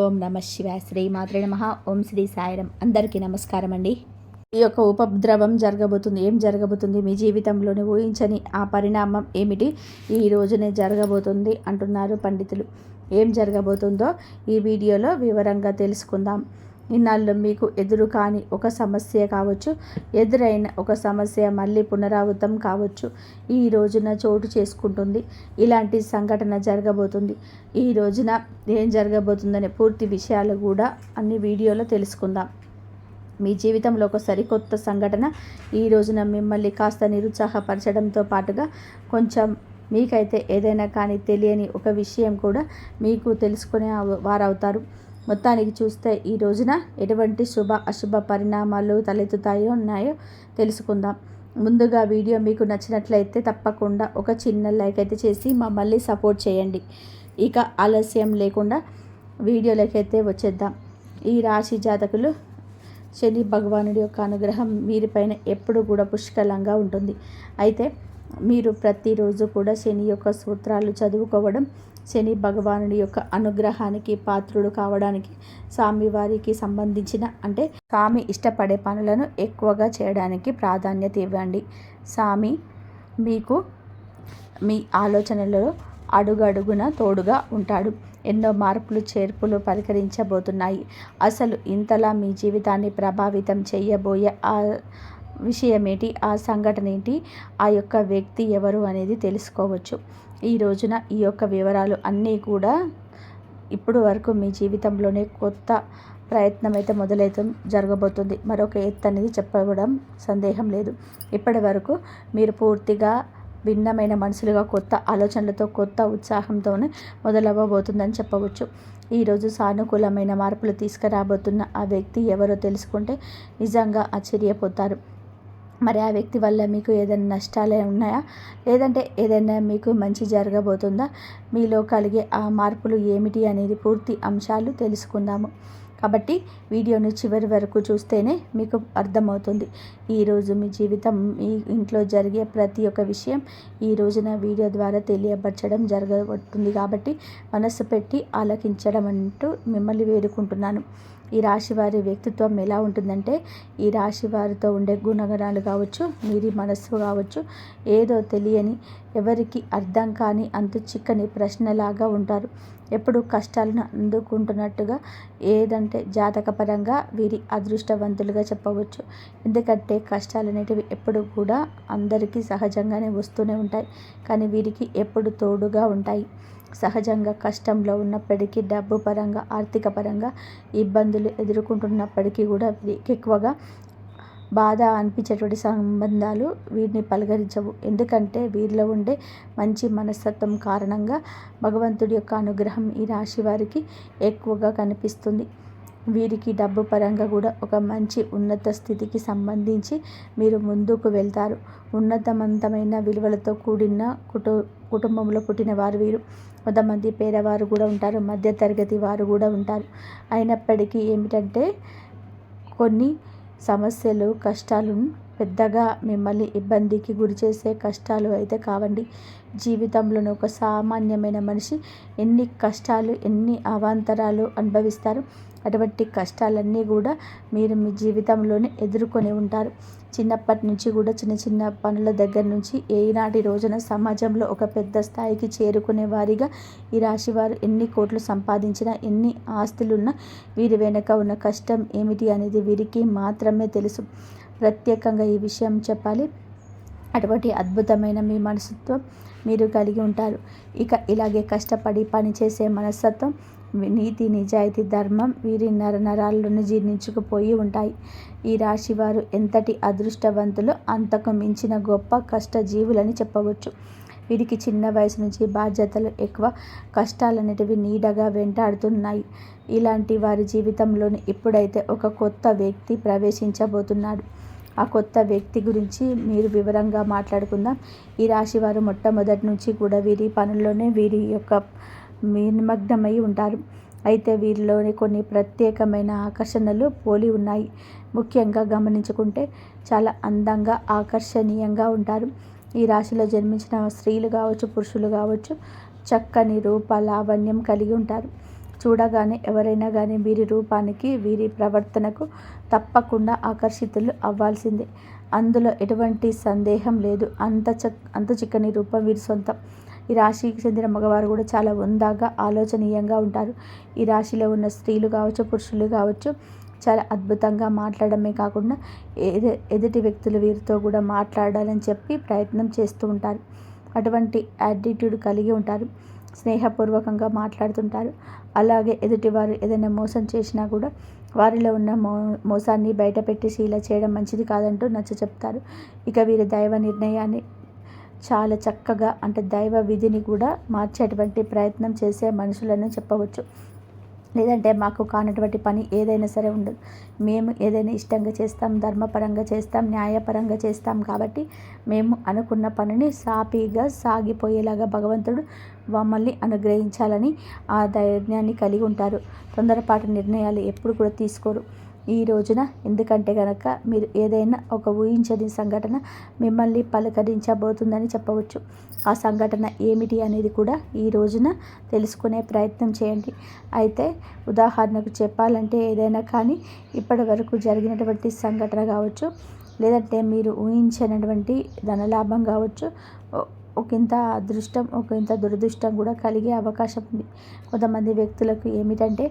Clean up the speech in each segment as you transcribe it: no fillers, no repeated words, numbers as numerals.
ఓం నమ శివాయ. శ్రీ మాత్రే నమః. ఓం శ్రీ సాయిరం. అందరికీ నమస్కారం అండి. ఈ యొక్క ఉపద్రవం జరగబోతుంది. ఏం జరగబోతుంది మీ జీవితంలోనే ఊహించని ఆ పరిణామం ఏమిటి ఈ రోజునే జరగబోతుంది అంటున్నారు పండితులు. ఏం జరగబోతుందో ఈ వీడియోలో వివరంగా తెలుసుకుందాం. ఇన్నాళ్ళు మీకు ఎదురు కాని ఒక సమస్య కావచ్చు, ఎదురైన ఒక సమస్య మళ్ళీ పునరావృతం కావచ్చు, ఈ రోజున చోటు చేసుకుంటుంది. ఇలాంటి సంఘటన జరగబోతుంది. ఈ రోజున ఏం జరగబోతుందనే పూర్తి విషయాలు కూడా అన్ని వీడియోలో తెలుసుకుందాం. మీ జీవితంలో ఒక సరికొత్త సంఘటన ఈ రోజున మిమ్మల్ని కాస్త నిరుత్సాహపరచడంతో పాటుగా కొంచెం మీకైతే ఏదైనా కానీ తెలియని ఒక విషయం కూడా మీకు తెలుసుకునే వారవుతారు. మొత్తానికి చూస్తే ఈ రోజున ఎటువంటి శుభ అశుభ పరిణామాలు తలెత్తుతాయో ఉన్నాయో తెలుసుకుందాం. ముందుగా వీడియో మీకు నచ్చినట్లయితే తప్పకుండా ఒక చిన్న లైక్ అయితే చేసి మమ్మల్ని సపోర్ట్ చేయండి. ఇక ఆలస్యం లేకుండా వీడియోలకైతే వచ్చేద్దాం. ఈ రాశి జాతకులు శని భగవానుడి యొక్క అనుగ్రహం వీరిపైన ఎప్పుడు కూడా పుష్కలంగా ఉంటుంది. అయితే మీరు ప్రతిరోజు కూడా శని యొక్క సూత్రాలు చదువుకోవడం, శని భగవానుడి యొక్క అనుగ్రహానికి పాత్రుడు కావడానికి స్వామివారికి సంబంధించిన అంటే స్వామి ఇష్టపడే పనులను ఎక్కువగా చేయడానికి ప్రాధాన్యత ఇవ్వండి. స్వామి మీకు మీ ఆలోచనలలో అడుగడుగున తోడుగా ఉంటాడు. ఎన్నో మార్పులు చేర్పులు పరికరించబోతున్నాయి. అసలు ఇంతలా మీ జీవితాన్ని ప్రభావితం చేయబోయే ఆ విషయమేంటి, ఆ సంఘటన ఏంటి, ఆ యొక్క వ్యక్తి ఎవరు అనేది తెలుసుకోవచ్చు. ఈ రోజున ఈ యొక్క వివరాలు అన్నీ కూడా ఇప్పుడు వరకు మీ జీవితంలోనే కొత్త ప్రయత్నం అయితే మొదలైతే జరగబోతుంది. మరొక ఎత్తు అనేది చెప్పడం సందేహం లేదు. ఇప్పటి వరకు మీరు పూర్తిగా భిన్నమైన మనసులుగా కొత్త ఆలోచనలతో కొత్త ఉత్సాహంతోనే మొదలవ్వబోతుందని చెప్పవచ్చు. ఈరోజు సానుకూలమైన మార్పులు తీసుకురాబోతున్న ఆ వ్యక్తి ఎవరో తెలుసుకుంటే నిజంగా ఆశ్చర్యపోతారు. మరి ఆ వ్యక్తి వల్ల మీకు ఏదైనా నష్టాలే ఉన్నాయా, లేదంటే ఏదైనా మీకు మంచి జరగబోతుందా, మీలో కలిగే ఆ మార్పులు ఏమిటి అనేది పూర్తి అంశాలు తెలుసుకుందాము. కాబట్టి వీడియోని చివరి వరకు చూస్తేనే మీకు అర్థమవుతుంది. ఈరోజు మీ జీవితం, మీ ఇంట్లో జరిగే ప్రతి ఒక్క విషయం ఈ రోజున వీడియో ద్వారా తెలియపరచడం జరగబోతుంది. కాబట్టి మనస్సు పెట్టి ఆలకించడం అంటూ మిమ్మల్ని వేడుకుంటున్నాను. ఈ రాశి వారి వ్యక్తిత్వం ఎలా ఉంటుందంటే, ఈ రాశి వారితో ఉండే గుణగణాలు కావచ్చు, మీరి మనస్సు కావచ్చు, ఏదో తెలియని ఎవరికి అర్థం కాని అంతు చిక్కని ప్రశ్నలాగా ఉంటారు. ఎప్పుడు కష్టాలను అందుకుంటున్నట్టుగా, ఏదంటే జాతకపరంగా వీరి అదృష్టవంతులుగా చెప్పవచ్చు. ఎందుకంటే కష్టాలు అనేటివి ఎప్పుడు కూడా అందరికీ సహజంగానే వస్తూనే ఉంటాయి, కానీ వీరికి ఎప్పుడు తోడుగా ఉంటాయి. సహజంగా కష్టంలో ఉన్నప్పటికీ, డబ్బు పరంగా ఆర్థిక పరంగా ఇబ్బందులు ఎదుర్కొంటున్నప్పటికీ కూడా వీరికి ఎక్కువగా బాధ అనిపించేటువంటి సంబంధాలు వీరిని పలకరించవు. ఎందుకంటే వీరిలో ఉండే మంచి మనస్తత్వం కారణంగా భగవంతుడి యొక్క అనుగ్రహం ఈ రాశి వారికి ఎక్కువగా కనిపిస్తుంది. వీరికి డబ్బు పరంగా కూడా ఒక మంచి ఉన్నత స్థితికి సంబంధించి మీరు ముందుకు వెళ్తారు. ఉన్నతవంతమైన విలువలతో కూడిన కుటుంబంలో పుట్టిన వారు వీరు. కొంతమంది పేదవారు కూడా ఉంటారు, మధ్యతరగతి వారు కూడా ఉంటారు. అయినప్పటికీ ఏమిటంటే కొన్ని సమస్యలు, కష్టాలు పెద్దగా మిమ్మల్ని ఇబ్బందికి గురి చేసే కష్టాలు అయితే కావండి. జీవితంలోని ఒక సామాన్యమైన మనిషి ఎన్ని కష్టాలు, ఎన్ని అవాంతరాలు అనుభవిస్తారు. అటువంటి కష్టాలన్నీ కూడా మీరు మీ జీవితంలోనే ఎదుర్కొని ఉంటారు. చిన్నప్పటి నుంచి కూడా చిన్న చిన్న పనుల దగ్గర నుంచి ఈనాటి రోజున సమాజంలో ఒక పెద్ద స్థాయికి చేరుకునే వారిగా ఈ రాశివారు ఎన్ని కోట్లు సంపాదించినా, ఎన్ని ఆస్తులున్నా వీరి వెనక ఉన్న కష్టం ఏమిటి అనేది వీరికి మాత్రమే తెలుసు. ప్రత్యేకంగా ఈ విషయం చెప్పాలి, అటువంటి అద్భుతమైన మీ మనస్తత్వం మీరు కలిగి ఉంటారు. ఇక ఇలాగే కష్టపడి పనిచేసే మనస్తత్వం, నీతి నిజాయితీ ధర్మం వీరి నరనరాల్లోనూ జీర్ణించుకుపోయి ఉంటాయి. ఈ రాశి వారు ఎంతటి అదృష్టవంతులో అంతకు మించిన గొప్ప కష్టజీవులని చెప్పవచ్చు. వీరికి చిన్న వయసు నుంచి బాధ్యతలు ఎక్కువ, కష్టాలనేటివి నీడగా వెంటాడుతున్నాయి. ఇలాంటి వారి జీవితంలోని ఇప్పుడైతే ఒక కొత్త వ్యక్తి ప్రవేశించబోతున్నాడు. ఆ కొత్త వ్యక్తి గురించి మీరు వివరంగా మాట్లాడుకుందాం. ఈ రాశి వారు మొట్టమొదటి నుంచి కూడా వీరి పనుల్లోనే వీరి యొక్క నిమగ్నమై ఉంటారు. అయితే వీరిలోని కొన్ని ప్రత్యేకమైన ఆకర్షణలు పోలి ఉన్నాయి. ముఖ్యంగా గమనించుకుంటే చాలా అందంగా, ఆకర్షణీయంగా ఉంటారు. ఈ రాశిలో జన్మించిన స్త్రీలు కావచ్చు, పురుషులు కావచ్చు, చక్కని రూప లావణ్యం కలిగి ఉంటారు. చూడగానే ఎవరైనా కానీ వీరి రూపానికి వీరి ప్రవర్తనకు తప్పకుండా ఆకర్షితులు అవ్వాల్సిందే. అందులో ఎటువంటి సందేహం లేదు. అంత చిక్కని రూపం వీరి సొంతం. ఈ రాశికి చెందిన మగవారు కూడా చాలా ఉందాగా ఆలోచనీయంగా ఉంటారు. ఈ రాశిలో ఉన్న స్త్రీలు కావచ్చు, పురుషులు కావచ్చు, చాలా అద్భుతంగా మాట్లాడమే కాకుండా ఎదుటి వ్యక్తులు వీరితో కూడా మాట్లాడాలని చెప్పి ప్రయత్నం చేస్తూ ఉంటారు. అటువంటి యాటిట్యూడ్ కలిగి ఉంటారు. స్నేహపూర్వకంగా మాట్లాడుతుంటారు. అలాగే ఎదుటివారు ఏదైనా మోసం చేసినా కూడా వారిలో ఉన్న మోసాన్ని బయట పెట్టేసి ఇలా చేయడం మంచిది కాదంటూ నచ్చ చెప్తారు. ఇక వీరి దైవ నిర్ణయాన్ని చాలా చక్కగా, అంటే దైవ విధిని కూడా మార్చేటువంటి ప్రయత్నం చేసే మనుషులను చెప్పవచ్చు. లేదంటే మాకు కానటువంటి పని ఏదైనా సరే ఉండదు, మేము ఏదైనా ఇష్టంగా చేస్తాం, ధర్మపరంగా చేస్తాం, న్యాయపరంగా చేస్తాం, కాబట్టి మేము అనుకున్న పనిని సాఫీగా సాగిపోయేలాగా భగవంతుడు మమ్మల్ని అనుగ్రహించాలని ఆ ధైర్యాన్ని కలిగి ఉంటారు. తొందరపాటు నిర్ణయాలు ఎప్పుడు కూడా తీసుకోరు ఈ రోజున. ఎందుకంటే కనుక మీరు ఏదైనా ఒక ఊహించని సంఘటన మిమ్మల్ని పలకరించబోతుందని చెప్పవచ్చు. ఆ సంఘటన ఏమిటి అనేది కూడా ఈ రోజున తెలుసుకునే ప్రయత్నం చేయండి. అయితే ఉదాహరణకు చెప్పాలంటే ఏదైనా కానీ ఇప్పటి వరకు జరిగినటువంటి సంఘటన కావచ్చు, లేదంటే మీరు ఊహించినటువంటి ధనలాభం కావచ్చు, ఒకంత అదృష్టం, ఒకంత దురదృష్టం కూడా కలిగే అవకాశం ఉంది. కొంతమంది వ్యక్తులకు ఏమిటంటే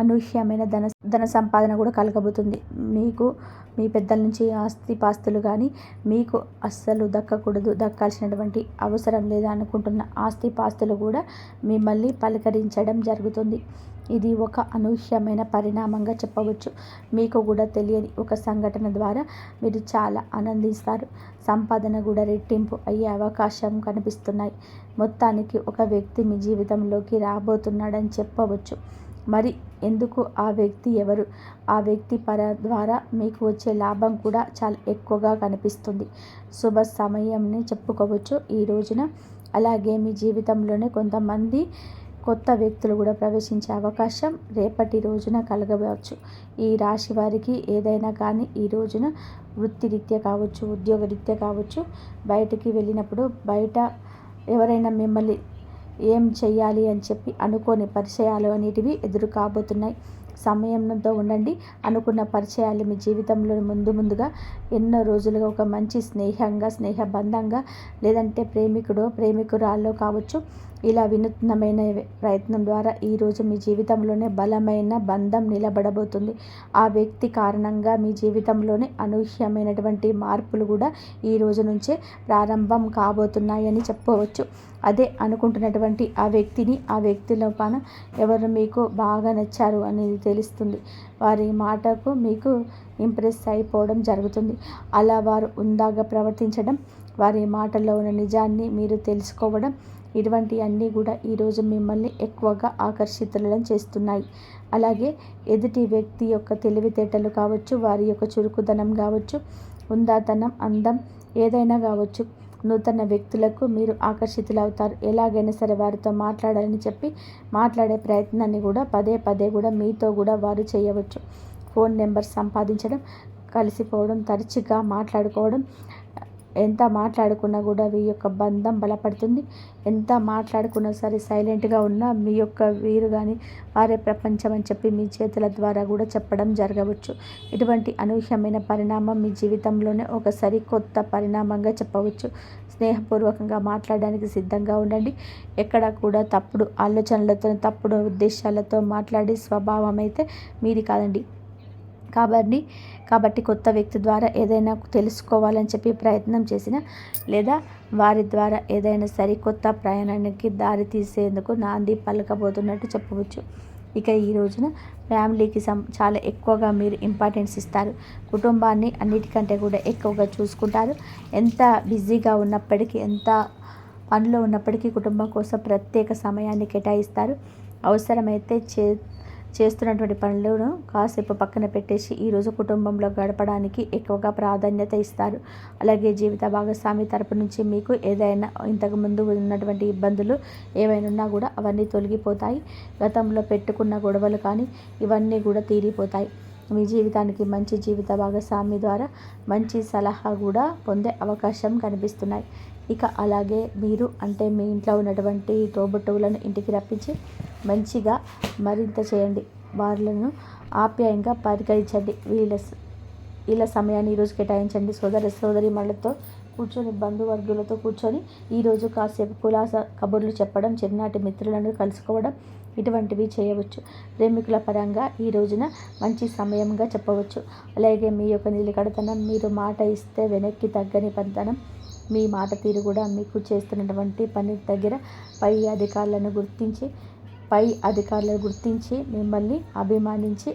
అనూహ్యమైన ధన సంపాదన కూడా కలగబోతుంది. మీకు మీ పెద్దల నుంచి ఆస్తిపాస్తులు కానీ మీకు అస్సలు దక్కాల్సినటువంటి అవసరం లేదా అనుకుంటున్న ఆస్తిపాస్తులు కూడా మిమ్మల్ని పలకరించడం జరుగుతుంది. ఇది ఒక అనూహ్యమైన పరిణామంగా చెప్పవచ్చు. మీకు కూడా తెలియని ఒక సంఘటన ద్వారా మీరు చాలా ఆనందిస్తారు. సంపాదన కూడా రెట్టింపు అయ్యే అవకాశం కనిపిస్తున్నాయి. మొత్తానికి ఒక వ్యక్తి మీ జీవితంలోకి రాబోతున్నాడని చెప్పవచ్చు. మరి ఎందుకు ఆ వ్యక్తి ఎవరు? ఆ వ్యక్తి ద్వారా మీకు వచ్చే లాభం కూడా చాలా ఎక్కువగా కనిపిస్తుంది. శుభ సమయంని చెప్పుకోవచ్చు ఈ రోజున. అలాగే మీ జీవితంలోనే కొంతమంది కొత్త వ్యక్తులు కూడా ప్రవేశించే అవకాశం రేపటి రోజున కలగవచ్చు. ఈ రాశి వారికి ఏదైనా కానీ ఈ రోజున వృత్తిరీత్యా కావచ్చు, ఉద్యోగరీత్యా కావచ్చు, బయటికి వెళ్ళినప్పుడు బయట ఎవరైనా మిమ్మల్ని ఏం చెయ్యాలి అని చెప్పి అనుకోని పరిచయాలు అనేటివి ఎదురు కాబోతున్నాయి. సమయంతో ఉండండి. అనుకున్న పరిచయాలు మీ జీవితంలో ముందుగా ఎన్నో రోజులుగా ఒక మంచి స్నేహబంధంగా, లేదంటే ప్రేమికురాల్లో కావచ్చు, ఇలా వినూత్నమైన ప్రయత్నం ద్వారా ఈరోజు మీ జీవితంలోనే బలమైన బంధం నిలబడబోతుంది. ఆ వ్యక్తి కారణంగా మీ జీవితంలోనే అనూహ్యమైనటువంటి మార్పులు కూడా ఈ రోజు నుంచే ప్రారంభం కాబోతున్నాయని చెప్పవచ్చు. అదే అనుకుంటున్నటువంటి ఆ వ్యక్తి లోపల ఎవరు మీకు బాగా నచ్చారు అనేది తెలుస్తుంది. వారి మాటకు మీకు ఇంప్రెస్ అయిపోవడం జరుగుతుంది. అలా వారు ఉందాగా ప్రవర్తించడం, వారి మాటల్లో ఉన్న నిజాన్ని మీరు తెలుసుకోవడం, ఇటువంటి అన్నీ కూడా ఈరోజు మిమ్మల్ని ఎక్కువగా ఆకర్షితులను చేస్తున్నాయి. అలాగే ఎదుటి వ్యక్తి యొక్క తెలివితేటలు కావచ్చు, వారి యొక్క చురుకుదనం కావచ్చు, ఉందాతనం, అందం ఏదైనా కావచ్చు, నూతన వ్యక్తులకు మీరు ఆకర్షితులవుతారు. ఎలాగైనా సరే వారితో మాట్లాడాలని చెప్పి మాట్లాడే ప్రయత్నాన్ని కూడా పదే కూడా మీతో కూడా వారు చేయవచ్చు. ఫోన్ నెంబర్ సంపాదించడం, కలిసిపోవడం, తరచుగా మాట్లాడుకోవడం, ఎంత మాట్లాడుకున్నా కూడా మీ యొక్క బంధం బలపడుతుంది. ఎంత మాట్లాడుకున్నా సరే సైలెంట్గా ఉన్న మీ యొక్క వీరు కానీ వారే ప్రపంచం అని చెప్పి మీ చేతుల ద్వారా కూడా చెప్పడం జరగవచ్చు. ఇటువంటి అనూహ్యమైన పరిణామం మీ జీవితంలోనే ఒక సరికొత్త పరిణామంగా చెప్పవచ్చు. స్నేహపూర్వకంగా మాట్లాడడానికి సిద్ధంగా ఉండండి. ఎక్కడ కూడా తప్పుడు ఆలోచనలతో, తప్పుడు ఉద్దేశాలతో మాట్లాడే స్వభావం అయితే మీది కాదండి. కాబట్టి కొత్త వ్యక్తి ద్వారా ఏదైనా తెలుసుకోవాలని చెప్పి ప్రయత్నం చేసిన, లేదా వారి ద్వారా ఏదైనా సరికొత్త ప్రయాణానికి దారి తీసేందుకు నాంది పలకబోతున్నట్టు చెప్పవచ్చు. ఇక ఈ రోజున ఫ్యామిలీకి చాలా ఎక్కువగా మీరు ఇంపార్టెన్స్ ఇస్తారు. కుటుంబాన్ని అన్నిటికంటే కూడా ఎక్కువగా చూసుకుంటారు. ఎంత బిజీగా ఉన్నప్పటికీ, ఎంత పనిలో ఉన్నప్పటికీ కుటుంబం కోసం ప్రత్యేక సమయాన్ని కేటాయిస్తారు. అవసరమైతే చేస్తున్నటువంటి పనులను కాసేపు పక్కన పెట్టేసి ఈరోజు కుటుంబంలో గడపడానికి ఎక్కువగా ప్రాధాన్యత ఇస్తారు. అలాగే జీవిత భాగస్వామి తరపు నుంచి మీకు ఏదైనా ఇంతకుముందు ఉన్నటువంటి ఇబ్బందులు ఏవైనా ఉన్నా కూడా అవన్నీ తొలగిపోతాయి. గతంలో పెట్టుకున్న గొడవలు కానీ ఇవన్నీ కూడా తీరిపోతాయి. మీ జీవితానికి మంచి జీవిత భాగస్వామి ద్వారా మంచి సలహా కూడా పొందే అవకాశం కనిపిస్తున్నాయి. ఇక అలాగే మీరు అంటే మీ ఇంట్లో ఉన్నటువంటి తోబుట్టువులను ఇంటికి రప్పించి మంచిగా మరింత చేయండి. వాళ్ళను ఆప్యాయంగా పరిగణించండి. వీళ్ళ సమయాన్ని ఈరోజు కేటాయించండి. సోదరీమణులతో కూర్చొని, బంధువర్గులతో కూర్చొని ఈరోజు కాసేపు కులాస కబుర్లు చెప్పడం, చిన్ననాటి మిత్రులను కలుసుకోవడం ఇటువంటివి చేయవచ్చు. ప్రేమికుల పరంగా ఈ రోజున మంచి సమయంగా చెప్పవచ్చు. అలాగే మీ యొక్క నిలకడతనం, మీరు మాట ఇస్తే వెనక్కి తగ్గని పనితనం, మీ మాట తీరు కూడా మీకు చేస్తున్నటువంటి పని దగ్గర పై అధికారులను గుర్తించి మిమ్మల్ని అభిమానించి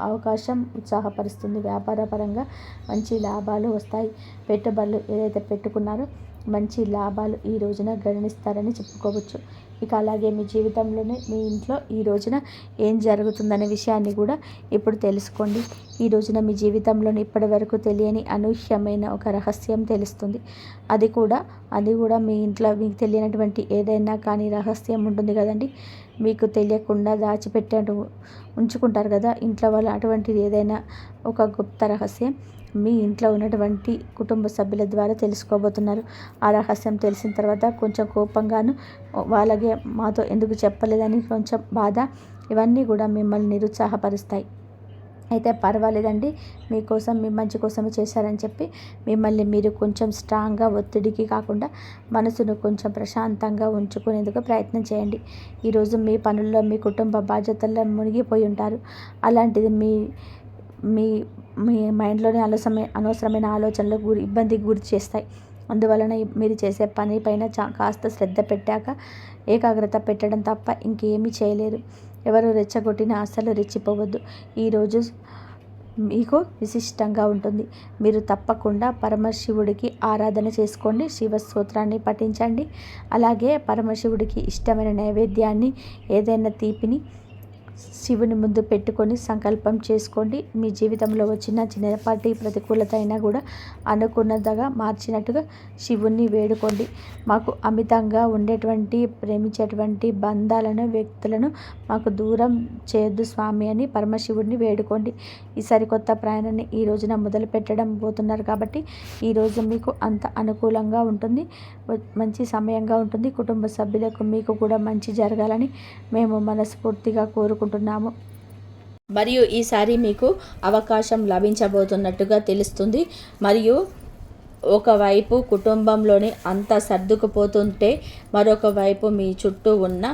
అవకాశం ఉత్సాహపరుస్తుంది. వ్యాపార పరంగా మంచి లాభాలు వస్తాయి. పెట్టుబడులు ఏదైతే పెట్టుకున్నారో మంచి లాభాలు ఈ రోజున గణిస్తారని చెప్పుకోవచ్చు. ఇక అలాగే మీ జీవితంలోనే మీ ఇంట్లో ఈ రోజున ఏం జరుగుతుందనే విషయాన్ని కూడా ఇప్పుడు తెలుసుకోండి. ఈ రోజున మీ జీవితంలోని ఇప్పటి వరకు తెలియని అనూహ్యమైన ఒక రహస్యం తెలుస్తుంది. అది కూడా మీ ఇంట్లో మీకు తెలియనటువంటి ఏదైనా కానీ రహస్యం ఉంటుంది కదండి, మీకు తెలియకుండా దాచిపెట్టాడు ఉంచుకుంటారు కదా ఇంట్లో వాళ్ళు. అటువంటిది ఏదైనా ఒక గుప్త రహస్యం మీ ఇంట్లో ఉన్నటువంటి కుటుంబ సభ్యుల ద్వారా తెలుసుకోబోతున్నారు. ఆ రహస్యం తెలిసిన తర్వాత కొంచెం కోపంగాను, వాళ్ళగే మాతో ఎందుకు చెప్పలేదని కొంచెం బాధ, ఇవన్నీ కూడా మిమ్మల్ని నిరుత్సాహపరుస్తాయి. అయితే పర్వాలేదండి, మీకోసం మీ మంచి కోసమే చేశారని చెప్పి మిమ్మల్ని మీరు కొంచెం స్ట్రాంగ్గా, ఒత్తిడికి కాకుండా మనసును కొంచెం ప్రశాంతంగా ఉంచుకునేందుకు ప్రయత్నం చేయండి. ఈరోజు మీ పనుల్లో, మీ కుటుంబ బాధ్యతల్లో మునిగిపోయి ఉంటారు. అలాంటిది మీ మీ మీ మైండ్లోనే అనవసరమైన ఆలోచనలు ఇబ్బందికి గురి చేస్తాయి. అందువలన మీరు చేసే పని పైన కాస్త శ్రద్ధ పెట్టాక ఏకాగ్రత పెట్టడం తప్ప ఇంకేమీ చేయలేరు. ఎవరు రెచ్చగొట్టినా అస్సలు రెచ్చిపోవద్దు. ఈరోజు మీకు విశిష్టంగా ఉంటుంది. మీరు తప్పకుండా పరమశివుడికి ఆరాధన చేసుకోండి. శివ స్తోత్రాన్ని పఠించండి. అలాగే పరమశివుడికి ఇష్టమైన నైవేద్యాన్ని, ఏదైనా తీపిని శివుని ముందు పెట్టుకొని సంకల్పం చేసుకోండి. మీ జీవితంలో వచ్చిన చిన్నపాటి ప్రతికూలత అయినా కూడా అనుకున్నదిగా మార్చినట్టుగా శివుణ్ణి వేడుకోండి. మాకు అమితంగా ఉండేటువంటి, ప్రేమించేటువంటి బంధాలను, వ్యక్తులను మాకు దూరం చేయొద్దు స్వామి అని పరమశివుడిని వేడుకోండి. ఈ సరికొత్త ప్రయాణాన్ని ఈ రోజున మొదలు పెట్టడం పోతున్నారు కాబట్టి ఈరోజు మీకు అంత అనుకూలంగా ఉంటుంది, మంచి సమయంగా ఉంటుంది. కుటుంబ సభ్యులకు మీకు కూడా మంచి జరగాలని మేము మనస్ఫూర్తిగా కోరుకుంటున్నాము. మరియు ఈసారి మీకు అవకాశం లభించబోతున్నట్టుగా తెలుస్తుంది. మరియు ఒకవైపు కుటుంబంలోని అంతా సర్దుకుపోతుంటే మరొక వైపు మీ చుట్టూ ఉన్న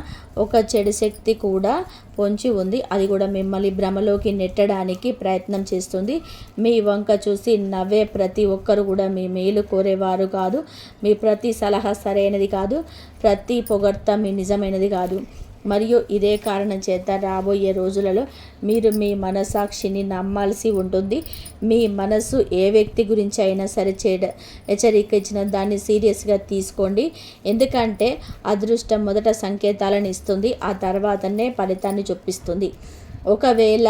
ఒక చెడు శక్తి కూడా పొంచి ఉంది. అది కూడా మిమ్మల్ని భ్రమలోకి నెట్టడానికి ప్రయత్నం చేస్తుంది. మీ వంక చూసి నవ్వే ప్రతి ఒక్కరు కూడా మీ మేలు కోరేవారు కాదు. మీ ప్రతి సలహా సరైనది కాదు. ప్రతి పొగడ్త మీ నిజమైనది కాదు. మరియు ఇదే కారణం చేత రాబోయే రోజులలో మీరు మీ మనసాక్షిని నమ్మాల్సి ఉంటుంది. మీ మనసు ఏ వ్యక్తి గురించి అయినా సరే హెచ్చరిక ఇచ్చిన దాన్ని సీరియస్గా తీసుకోండి. ఎందుకంటే అదృష్టం మొదట సంకేతాలను ఇస్తుంది, ఆ తర్వాతనే ఫలితాన్ని చూపిస్తుంది. ఒకవేళ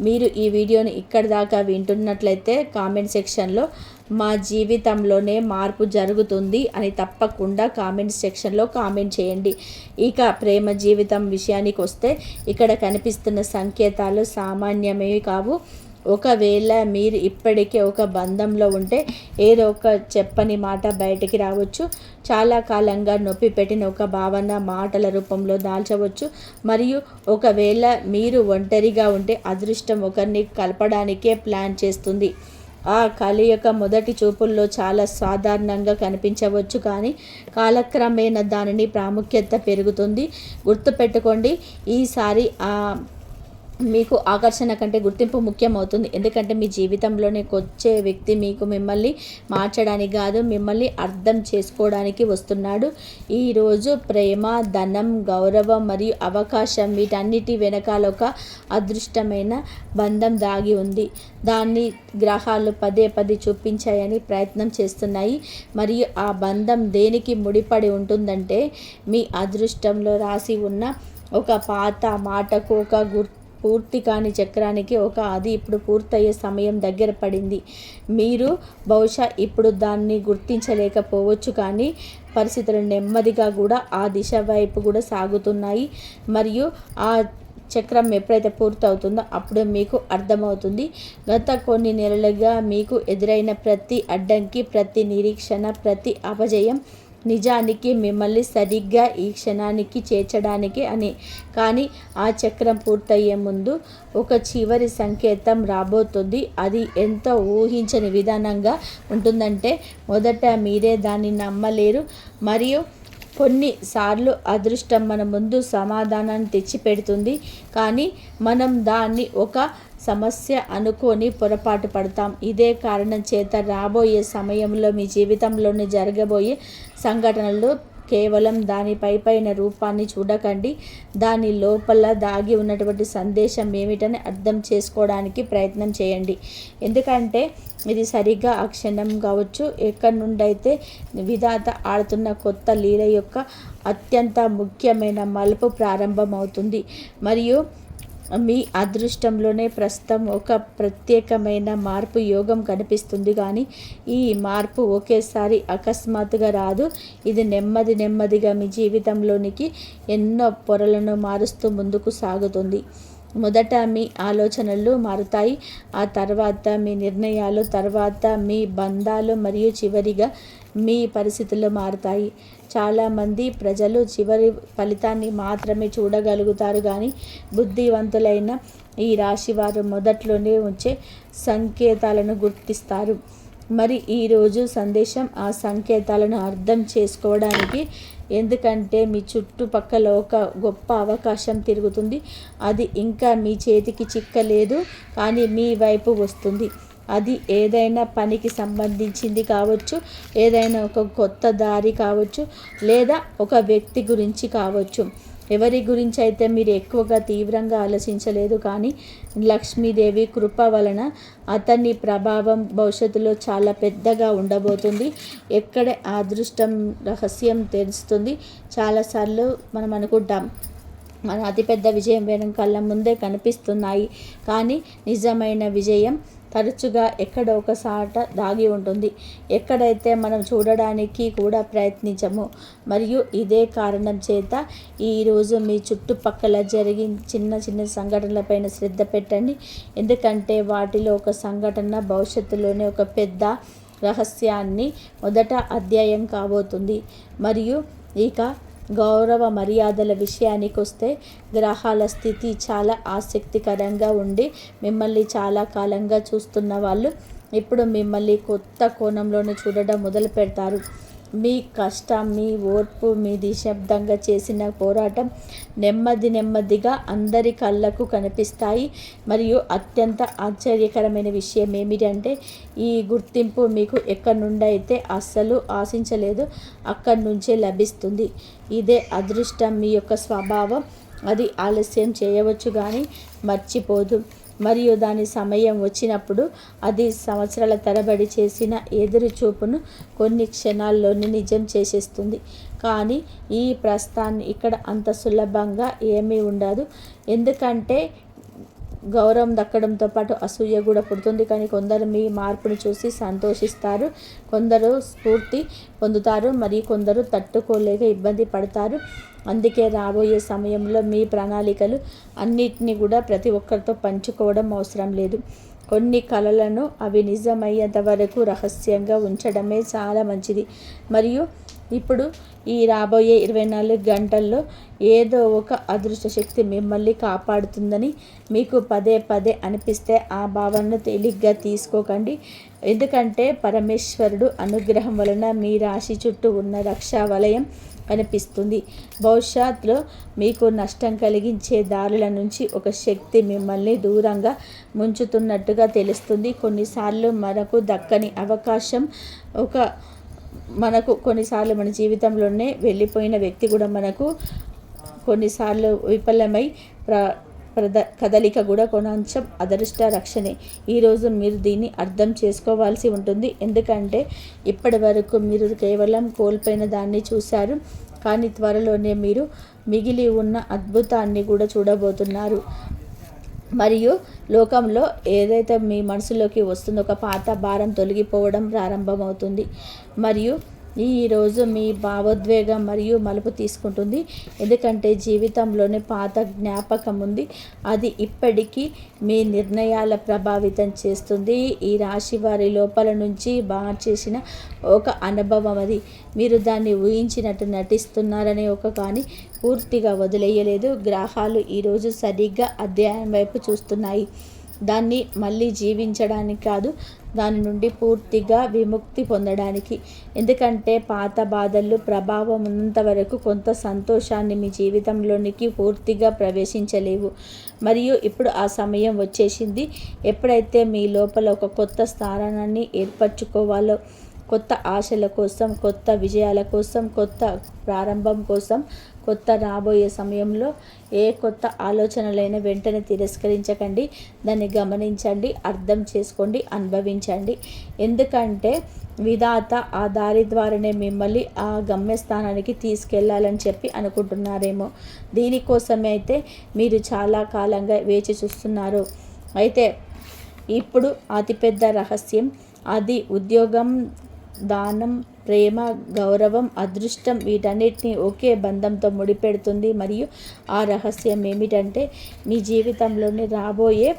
మీరు ఈ వీడియోని ఇక్కడి దాకా వింటున్నట్లయితే కామెంట్ సెక్షన్లో మా జీవితంలోనే మార్పు జరుగుతుంది అని తప్పకుండా కామెంట్ సెక్షన్లో కామెంట్ చేయండి. ఇక ప్రేమ జీవితం విషయానికి వస్తే ఇక్కడ కనిపిస్తున్న సంకేతాలు సామాన్యమేవి కావు. ఒకవేళ మీరు ఇప్పటికే ఒక బంధంలో ఉంటే ఏదో ఒక చెప్పని మాట బయటికి రావచ్చు. చాలా కాలంగా నొప్పి పెట్టిన ఒక భావన మాటల రూపంలో దాల్చవచ్చు. మరియు ఒకవేళ మీరు ఒంటరిగా ఉంటే అదృష్టం ఒకరిని కలపడానికే ప్లాన్ చేస్తుంది. ఆ కలయిక మొదటి చూపుల్లో చాలా సాధారణంగా కనిపించవచ్చు, కానీ కాలక్రమేణా దానిని ప్రాముఖ్యత పెరుగుతుంది. గుర్తుపెట్టుకోండి, ఈసారి మీకు ఆకర్షణ కంటే గుర్తింపు ముఖ్యమవుతుంది. ఎందుకంటే మీ జీవితంలోనే వచ్చే వ్యక్తి మిమ్మల్ని మార్చడానికి కాదు, మిమ్మల్ని అర్థం చేసుకోవడానికి వస్తున్నాడు. ఈరోజు ప్రేమ, ధనం, గౌరవం మరియు అవకాశం వీటన్నిటి వెనకాల ఒక అదృష్టమైన బంధం దాగి ఉంది. దాన్ని గ్రహాలు పదే పదే చూపించాయని ప్రయత్నం చేస్తున్నాయి. మరియు ఆ బంధం దేనికి ముడిపడి ఉంటుందంటే మీ అదృష్టంలో రాసి ఉన్న ఒక పాత మాటకు, ఒక పూర్తి కాని చక్రానికి అది ఇప్పుడు పూర్తయ్యే సమయం దగ్గర పడింది. మీరు బహుశా ఇప్పుడు దాన్ని గుర్తించలేకపోవచ్చు, కానీ పరిస్థితులు నెమ్మదిగా కూడా ఆ దిశ వైపు కూడా సాగుతున్నాయి. మరియు ఆ చక్రం ఎప్పుడైతే పూర్తవుతుందో అప్పుడు మీకు అర్థమవుతుంది. గత కొన్ని నెలలుగా మీకు ఎదురైన ప్రతి అడ్డంకి, ప్రతి నిరీక్షణ, ప్రతి అపజయం నిజానికి మిమ్మల్ని సరిగ్గా ఈ క్షణానికి చేర్చడానికి అని. కానీ ఆ చక్రం పూర్తయ్యే ముందు ఒక చివరి సంకేతం రాబోతుంది. అది ఎంతో ఊహించని విధానంగా ఉంటుందంటే మొదట మీరే దాన్ని నమ్మలేరు. మరియు కొన్నిసార్లు అదృష్టం మన ముందు సమాధానాన్ని తెచ్చిపెడుతుంది, కానీ మనం దాన్ని ఒక సమస్య అనుకొని పొరపాటు పడతాం. ఇదే కారణం చేత రాబోయే సమయంలో మీ జీవితంలోని జరగబోయే సంఘటనలు కేవలం దాని పైన రూపాన్ని చూడకండి, దాని లోపల దాగి ఉన్నటువంటి సందేశం ఏమిటని అర్థం చేసుకోవడానికి ప్రయత్నం చేయండి. ఎందుకంటే ఇది సరిగ్గా ఆ క్షణం కావచ్చు, ఎక్కడి నుండైతే విధాత ఆడుతున్న కొత్త లీల యొక్క అత్యంత ముఖ్యమైన మలుపు ప్రారంభమవుతుంది. మరియు మీ అదృష్టంలోనే ప్రస్తుతం ఒక ప్రత్యేకమైన మార్పు యోగం కనిపిస్తుంది. కానీ ఈ మార్పు ఒకేసారి అకస్మాత్తుగా రాదు. ఇది నెమ్మదిగా మీ జీవితంలోనికి ఎన్నో పొరలను మారుస్తూ ముందుకు సాగుతుంది. మొదట మీ ఆలోచనలు మారుతాయి, ఆ తర్వాత మీ నిర్ణయాలు, తర్వాత మీ బంధాలు మరియు చివరిగా మీ పరిస్థితులు మారుతాయి. చాలామంది ప్రజలు చివరి ఫలితాన్ని మాత్రమే చూడగలుగుతారు, కానీ బుద్ధివంతులైన ఈ రాశి వారు మొదట్లోనే వచ్చే సంకేతాలను గుర్తిస్తారు. మరి ఈరోజు సందేశం ఆ సంకేతాలను అర్థం చేసుకోవడానికి. ఎందుకంటే మీ చుట్టుపక్కల ఒక గొప్ప అవకాశం తిరుగుతుంది. అది ఇంకా మీ చేతికి చిక్కలేదు, కానీ మీ వైపు వస్తుంది. అది ఏదైనా పనికి సంబంధించింది కావచ్చు, ఏదైనా ఒక కొత్త దారి కావచ్చు, లేదా ఒక వ్యక్తి గురించి కావచ్చు. ఎవరి గురించి అయితే మీరు ఎక్కువగా తీవ్రంగా ఆలోచించలేదు, కానీ లక్ష్మీదేవి కృప వలన అతని ప్రభావం భవిష్యత్తులో చాలా పెద్దగా ఉండబోతుంది. ఎక్కడ అదృష్టం రహస్యం తెలుస్తుంది. చాలాసార్లు మనం అనుకుంటాం మన అతిపెద్ద విజయం కళ్ళ ముందే కనిపిస్తున్నాయి, కానీ నిజమైన విజయం తరచుగా ఎక్కడో ఒకసాట దాగి ఉంటుంది, ఎక్కడైతే మనం చూడడానికి కూడా ప్రయత్నించము. మరియు ఇదే కారణం చేత ఈరోజు మీ చుట్టుపక్కల చిన్న సంఘటనలపైన శ్రద్ధ పెట్టండి. ఎందుకంటే వాటిలో ఒక సంఘటన భవిష్యత్తులోనే ఒక పెద్ద రహస్యాన్ని మొదట అధ్యాయం కాబోతుంది. మరియు ఇక గౌరవ మర్యాదల విషయానికి వస్తే గ్రహాల స్థితి చాలా ఆసక్తికరంగా ఉండి మిమ్మల్ని చాలా కాలంగా చూస్తున్న వాళ్ళు ఇప్పుడు మిమ్మల్ని కొత్త కోణంలోనే చూడడం మొదలు పెడతారు. మీ కష్టం, మీ ఓర్పు, మీ నిశ్శబ్దంగా చేసిన పోరాటం నెమ్మదిగా అందరి కళ్ళకు కనిపిస్తాయి. మరియు అత్యంత ఆశ్చర్యకరమైన విషయం ఏమిటంటే ఈ గుర్తింపు మీకు ఎక్కడి నుండి అయితే అస్సలు ఆశించలేదు అక్కడి నుంచే లభిస్తుంది. ఇదే అదృష్టం మీ యొక్క స్వభావం. అది ఆలస్యం చేయవచ్చు కానీ మర్చిపోదు. మరియు దాని సమయం వచ్చినప్పుడు అది సంవత్సరాల తరబడి చేసిన ఎదురు చూపును కొన్ని క్షణాల్లోనే నిజం చేసేస్తుంది. కానీ ఈ ప్రస్థాన్ని ఇక్కడ అంత సులభంగా ఏమీ ఉండదు. ఎందుకంటే గౌరవం దక్కడంతో పాటు అసూయ కూడా పుడుతుంది. కానీ కొందరు మీ మార్పును చూసి సంతోషిస్తారు, కొందరు స్ఫూర్తి పొందుతారు, మరి కొందరు తట్టుకోలేక ఇబ్బంది పడతారు. అందుకే రాబోయే సమయంలో మీ ప్రణాళికలు అన్నిటినీ కూడా ప్రతి ఒక్కరితో పంచుకోవడం అవసరం లేదు. కొన్ని కలలను అవి నిజమయ్యేంత వరకు రహస్యంగా ఉంచడమే చాలా మంచిది. మరియు ఇప్పుడు ఈ రాబోయే 24 గంటల్లో ఏదో ఒక అదృష్ట శక్తి మిమ్మల్ని కాపాడుతుందని మీకు పదే అనిపిస్తే ఆ భావనను తేలిగ్గా తీసుకోకండి. ఎందుకంటే పరమేశ్వరుడు అనుగ్రహం వలన మీ రాశి చుట్టూ ఉన్న రక్షా వలయం కనిపిస్తుంది. భవిష్యత్తులో మీకు నష్టం కలిగించే దారుల నుంచి ఒక శక్తి మిమ్మల్ని దూరంగా ముంచుతున్నట్టుగా తెలుస్తుంది. కొన్నిసార్లు మనకు దక్కని అవకాశం మనకు కొన్నిసార్లు మన జీవితంలోనే వెళ్ళిపోయిన వ్యక్తి కూడా మనకు కొన్నిసార్లు విఫలమై కదలిక కూడా కొంచెం అదృష్ట రక్షణే. ఈరోజు మీరు దీన్ని అర్థం చేసుకోవాల్సి ఉంటుంది. ఎందుకంటే ఇప్పటి వరకు మీరు కేవలం కోల్పోయిన దాన్ని చూశారు, కానీ త్వరలోనే మీరు మిగిలి ఉన్న అద్భుతాన్ని కూడా చూడబోతున్నారు. మరియు లోకంలో ఏదైతే మీ మనసులోకి వస్తుందో ఒక పాత భారం తొలగిపోవడం ప్రారంభమవుతుంది. మరియు ఈరోజు మీ భావోద్వేగం మరియు మలుపు తీసుకుంటుంది. ఎందుకంటే జీవితంలోనే పాత జ్ఞాపకం ఉంది. అది ఇప్పటికీ మీ నిర్ణయాల ప్రభావితం చేస్తుంది. ఈ రాశి వారి లోపల నుంచి చేసిన ఒక అనుభవం అది. మీరు దాన్ని ఊహించినట్టు నటిస్తున్నారనే కానీ పూర్తిగా వదిలేయలేదు. గ్రహాలు ఈరోజు సరిగ్గా అధ్యాయం వైపు చూస్తున్నాయి. దాన్ని మళ్ళీ జీవించడానికి కాదు, దాని నుండి పూర్తిగా విముక్తి పొందడానికి. ఎందుకంటే పాత బాధలు ప్రభావం ఉన్నంత వరకు కొంత సంతోషాన్ని మీ జీవితంలోనికి పూర్తిగా ప్రవేశించలేవు. మరియు ఇప్పుడు ఆ సమయం వచ్చేసింది. ఎప్పుడైతే మీ లోపల ఒక కొత్త స్థానాన్ని ఏర్పరచుకోవాలో, కొత్త ఆశల కోసం, కొత్త విజయాల కోసం, కొత్త ప్రారంభం కోసం, కొత్త రాబోయే సమయంలో ఏ కొత్త ఆలోచనలైనా వెంటనే తిరస్కరించకండి. దాన్ని గమనించండి, అర్థం చేసుకోండి, అనుభవించండి. ఎందుకంటే విధాత ఆ దారి ద్వారానే మిమ్మల్ని ఆ గమ్యస్థానానికి తీసుకెళ్లాలని చెప్పి అనుకుంటున్నారేమో. దీనికోసమే అయితే మీరు చాలా కాలంగా వేచి చూస్తున్నారు. అయితే ఇప్పుడు అతిపెద్ద రహస్యం అది ఉద్యోగం, దానం, ప్రేమ, గౌరవం, అదృష్టం వీటన్నిటిని ఒకే బంధంతో ముడిపెడుతుంది. మరియు ఆ రహస్యం ఏమిటంటే మీ జీవితంలోని రాబోయే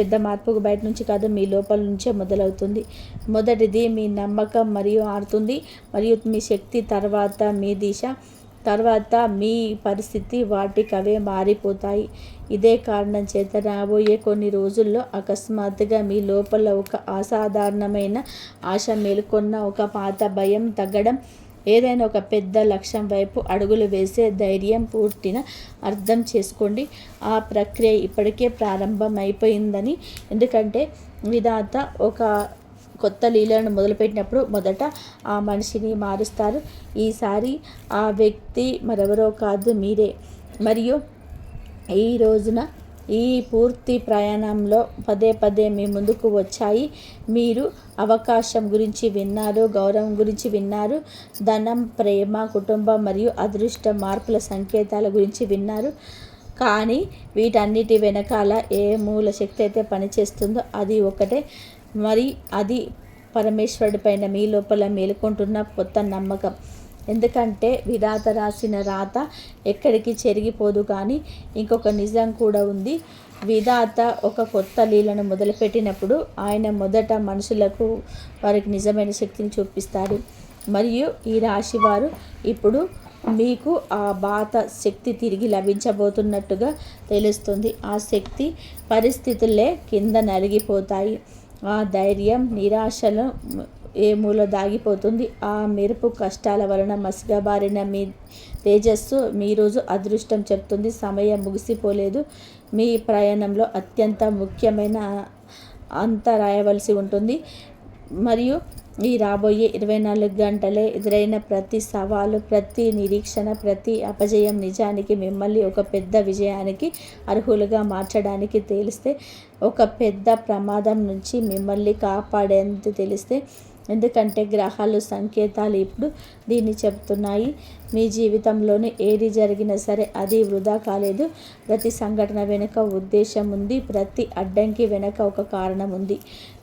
పెద్ద మార్పుకు బయట నుంచి కాదు, మీ లోపల నుంచే మొదలవుతుంది. మొదటిది మీ నమ్మకం మరియు ఆడుతుంది, మరియు మీ శక్తి, తర్వాత మీ దిశ, తర్వాత మీ పరిస్థితి వాటికవే మారిపోతాయి. ఇదే కారణం చేత రాబోయే కొన్ని రోజుల్లో అకస్మాత్తుగా మీ లోపల ఒక అసాధారణమైన ఆశ మేలుకొన్న, ఒక పాత భయం తగ్గడం, ఏదైనా ఒక పెద్ద లక్ష్యం వైపు అడుగులు వేసే ధైర్యం పుట్టిన అర్థం చేసుకోండి. ఆ ప్రక్రియ ఇప్పటికే ప్రారంభం అయిపోయిందని. ఎందుకంటే విధాత ఒక కొత్త లీలను మొదలుపెట్టినప్పుడు మొదట ఆ మనిషిని మారుస్తారు. ఈసారి ఆ వ్యక్తి మరెవరో కాదు, మీరే. మరియు ఈ రోజున ఈ పూర్తి ప్రయాణంలో పదే మీ ముందుకు వచ్చాయి. మీరు అవకాశం గురించి విన్నారు, గౌరవం గురించి విన్నారు, ధనం, ప్రేమ, కుటుంబం మరియు అదృష్ట మార్పుల సంకేతాల గురించి విన్నారు. కానీ వీటన్నిటి వెనకాల ఏ మూల శక్తి అయితే పనిచేస్తుందో అది ఒకటే. మరి అది పరమేశ్వరుడి పైన మీ లోపల మేలుకుంటున్న కొత్త నమ్మకం. ఎందుకంటే విధాత రాసిన రాత ఎక్కడికి చెరిగిపోదు. కానీ ఇంకొక నిజం కూడా ఉంది. విధాత ఒక కొత్త లీలను మొదలుపెట్టినప్పుడు ఆయన మొదట మనుషులకు వారికి నిజమైన శక్తిని చూపిస్తాడు. మరియు ఈ రాశి వారు ఇప్పుడు మీకు ఆ బాత శక్తి తిరిగి లభించబోతున్నట్టుగా తెలుస్తుంది. ఆ శక్తి పరిస్థితులే కింద నలిగిపోతాయి. ఆ ధైర్యం నిరాశలో ఏ మూల దాగిపోతుంది. ఆ మెరుపు కష్టాల వలన మసకబారిన మీ తేజస్సు మీ రోజు అదృష్టం చెప్తుంది. సమయం ముగిసిపోలేదు. మీ ప్రయాణంలో అత్యంత ముఖ్యమైన రాయవలసి ఉంటుంది. మరియు ఈ రాబోయే 24 గంటలే ఎదురైన ప్రతి సవాలు, ప్రతి నిరీక్షణ, ప్రతి అపజయం నిజానికి మిమ్మల్ని ఒక పెద్ద విజయానికి అర్హులుగా మార్చడానికి తెలిస్తే, ఒక పెద్ద ప్రమాదం నుంచి మిమ్మల్ని కాపాడేందుకు తెలిస్తే. ఎందుకంటే గ్రహాలు సంకేతాలు ఇప్పుడు దీన్ని చెప్తున్నాయి. మీ జీవితంలోని ఏది జరిగినా సరే అది వృధా కాలేదు. ప్రతి సంఘటన వెనుక ఉద్దేశం ఉంది. ప్రతి అడ్డంకి వెనుక ఒక కారణం ఉంది.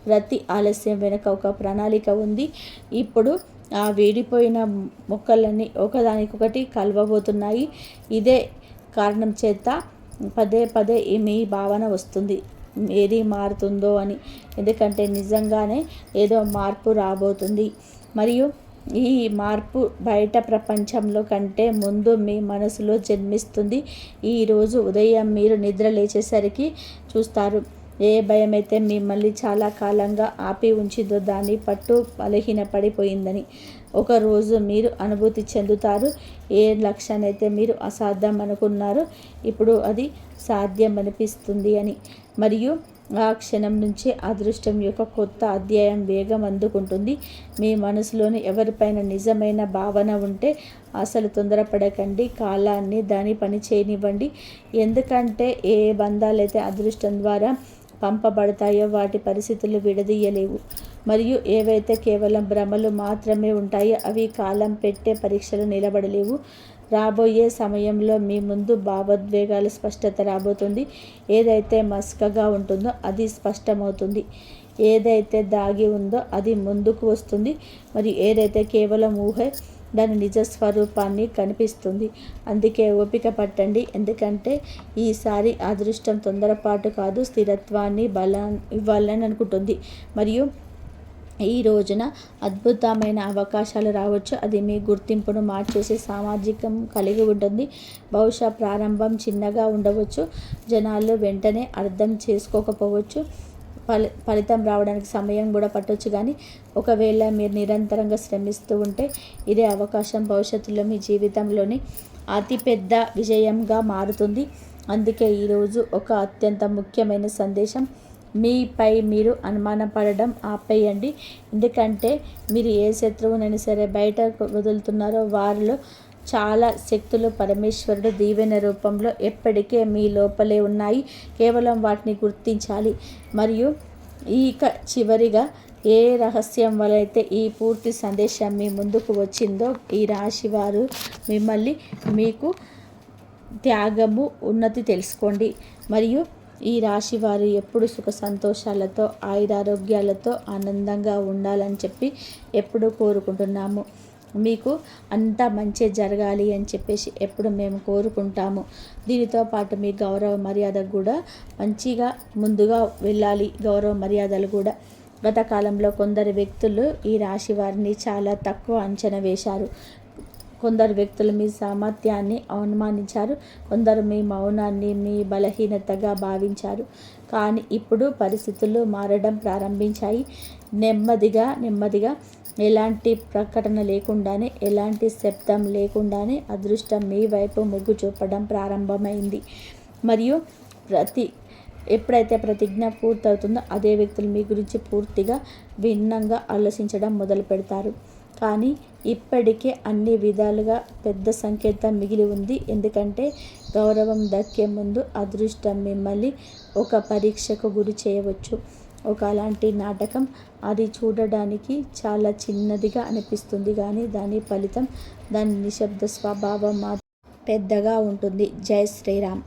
ప్రతి ఆలస్యం వెనుక ఒక ప్రణాళిక ఉంది. ఇప్పుడు ఆ వీడిపోయిన మొక్కలన్నీ ఒకదానికొకటి కలవబోతున్నాయి. ఇదే కారణం చేత పదే మీ భావన వస్తుంది, ఏది మారుతుందో అని. ఎందుకంటే నిజంగానే ఏదో మార్పు రాబోతుంది. మరియు ఈ మార్పు బయట ప్రపంచంలో కంటే ముందు మీ మనసులో జన్మిస్తుంది. ఈరోజు ఉదయం మీరు నిద్ర లేచేసరికి చూస్తారు, ఏ భయమైతే మిమ్మల్ని చాలా కాలంగా ఆపి ఉంచిందో దాని పట్టు బలహీనపడిపోయిందని. ఒకరోజు మీరు అనుభూతి చెందుతారు. ఏ లక్ష్యాన్నైతే మీరు అసాధ్యం అనుకున్నారో ఇప్పుడు అది సాధ్యం అనిపిస్తుంది అని. మరియు ఆ క్షణం నుంచి అదృష్టం యొక్క కొత్త అధ్యాయం వేగం అందుకుంటుంది. మీ మనసులోని ఎవరిపైన నిజమైన భావన ఉంటే అసలు తొందరపడకండి. కాలాన్ని దాని పని చేయనివ్వండి. ఎందుకంటే ఏ బంధాలైతే అదృష్టం ద్వారా పంపబడతాయో వాటి పరిస్థితులు విడదీయలేవు. మరియు ఏవైతే కేవలం భ్రమలు మాత్రమే ఉంటాయో అవి కాలం పెట్టే పరీక్షలు నిలబడలేవు. రాబోయే సమయంలో మీ ముందు భావోద్వేగాల స్పష్టత రాబోతుంది. ఏదైతే మస్కగా ఉంటుందో అది స్పష్టమవుతుంది. ఏదైతే దాగి ఉందో అది ముందుకు వస్తుంది. మరియు ఏదైతే కేవలం ఊహ దాని నిజ స్వరూపాన్ని కనిపిస్తుంది. అందుకే ఓపిక పట్టండి. ఎందుకంటే ఈసారి అదృష్టం తొందరపాటు కాదు, స్థిరత్వాన్ని ఇవ్వాలని అనుకుంటుంది. మరియు ఈ రోజున అద్భుతమైన అవకాశాలు రావచ్చు. అది మీ గుర్తింపును మార్చేసే సామాజికం కలిగి ఉంటుంది. బహుశా ప్రారంభం చిన్నగా ఉండవచ్చు, జనాలు వెంటనే అర్థం చేసుకోకపోవచ్చు, ఫలితం రావడానికి సమయం కూడా పట్టవచ్చు. కానీ ఒకవేళ మీరు నిరంతరంగా శ్రమిస్తూ ఉంటే ఇదే అవకాశం భవిష్యత్తులో మీ జీవితంలోని అతిపెద్ద విజయంగా మారుతుంది. అందుకే ఈరోజు ఒక అత్యంత ముఖ్యమైన సందేశం: మీపై మీరు అనుమానపడడం ఆపేయండి. ఎందుకంటే మీరు ఏ శత్రువునైనా సరే బయట వదులుతున్నారో వారిలో చాలా శక్తులు పరమేశ్వరుడు దీవెన రూపంలో ఎప్పటికే మీ లోపలే ఉన్నాయి. కేవలం వాటిని గుర్తించాలి. మరియు ఇక చివరిగా ఏ రహస్యం వలైతే ఈ పూర్తి సందేశం మీ ముందుకు వచ్చిందో, ఈ రాశి వారు మిమ్మల్ని మీకు త్యాగము ఉన్నతి తెలుసుకోండి. మరియు ఈ రాశి వారు ఎప్పుడు సుఖ సంతోషాలతో ఆయురారోగ్యాలతో ఆనందంగా ఉండాలని చెప్పి ఎప్పుడు కోరుకుంటున్నాము. మీకు అంతా మంచి జరగాలి అని చెప్పేసి ఎప్పుడు మేము కోరుకుంటాము. దీనితో పాటు మీ గౌరవ మర్యాద కూడా మంచిగా ముందుగా వెళ్ళాలి. గౌరవ మర్యాదలు కూడా గత కాలంలో కొందరు వ్యక్తులు ఈ రాశి వారిని చాలా తక్కువ అంచనా వేశారు. కొందరు వ్యక్తులు మీ సామర్థ్యాన్ని అవమానించారు. కొందరు మీ మౌనాన్ని మీ బలహీనతగా భావించారు. కానీ ఇప్పుడు పరిస్థితులు మారడం ప్రారంభించాయి. నెమ్మదిగా ఎలాంటి ప్రకటన లేకుండానే, ఎలాంటి శబ్దం లేకుండానే అదృష్టం మీ వైపు మొగ్గు చూపడం ప్రారంభమైంది. మరియు ఎప్పుడైతే ప్రతిజ్ఞ పూర్తవుతుందో అదే వ్యక్తులు మీ గురించి పూర్తిగా భిన్నంగా ఆలోచించడం మొదలు పెడతారు. కానీ ఇప్పటికే అన్ని విధాలుగా పెద్ద సంకేతం మిగిలి ఉంది. ఎందుకంటే గౌరవం దక్కే ముందు అదృష్టం మిమ్మల్ని ఒక పరీక్షకు గురి చేయవచ్చు. అలాంటి నాటకం. అది చూడడానికి చాలా చిన్నదిగా అనిపిస్తుంది, కానీ దాని ఫలితం, దాని నిశ్శబ్ద స్వభావం పెద్దగా ఉంటుంది. జై శ్రీరామ్.